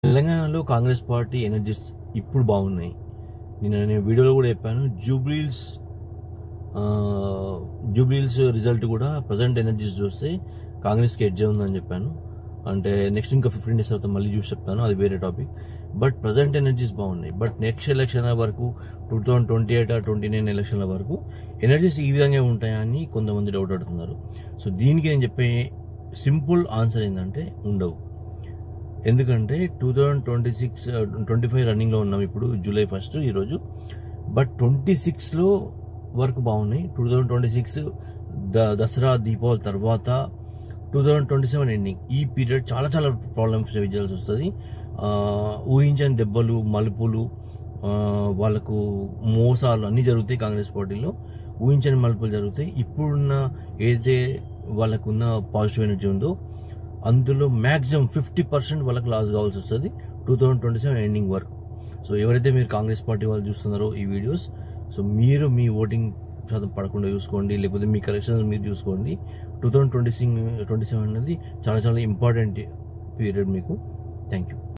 తెలంగాణలో Congress party energies ఇప్పుడు బాగున్నాయి. నేను వీడియోలో కూడా చెప్పాను. జూబ్లీహిల్స్ రిజల్ట్ కూడా ప్రజెంట్ ఎనర్జీస్ చూస్తే కాంగ్రెస్కి ఎడ్జ్ ఉందని చెప్పాను. అంటే నెక్స్ట్ ఇంకా 15 days తర్వాత మళ్ళీ చూసి చెప్తాను, అది వేరే టాపిక్. బట్ ప్రజెంట్ ఎనర్జీస్ బాగున్నాయి. బట్ నెక్స్ట్ ఎలక్షన్ల వరకు 2028 or 29 ఎలక్షన్ల వరకు ఎనర్జీస్ ఈ విధంగా ఉంటాయా అని కొంతమంది డౌట్ అడుగుతున్నారు. సో దీనికి నేను చెప్పే సింపుల్ ఆన్సర్ ఏంటంటే ఉండవు. ఎందుకంటే 2025 రన్నింగ్లో ఉన్నాం, ఇప్పుడు July 1 ఈరోజు. బట్ 26లో వరకు బాగున్నాయి. 2026 దసరా దీపావళి తర్వాత 2027 ఎండింగ్, ఈ పీరియడ్ చాలా చాలా ప్రాబ్లమ్స్ ఫేస్ చేయాల్సి వస్తుంది. ఊహించని దెబ్బలు, మలుపులు, వాళ్ళకు మోసాలు అన్నీ జరుగుతాయి. కాంగ్రెస్ పార్టీలో ఊహించని మలుపులు జరుగుతాయి. ఇప్పుడున్న ఏదైతే వాళ్ళకున్న పాజిటివ్ ఎనర్జీ ఉందో అందులో మ్యాక్సిమం 50% వాళ్ళకి లాస్ కావాల్సి వస్తుంది 2027 ఎండింగ్ వరకు. సో ఎవరైతే మీరు కాంగ్రెస్ పార్టీ వాళ్ళు చూస్తున్నారో ఈ వీడియోస్, సో మీరు మీ ఓటింగ్ శాతం పడకుండా చూసుకోండి, లేకపోతే మీ కలెక్షన్స్ మీరు చూసుకోండి. 2027 అనేది చాలా చాలా ఇంపార్టెంట్ పీరియడ్ మీకు. Thank you.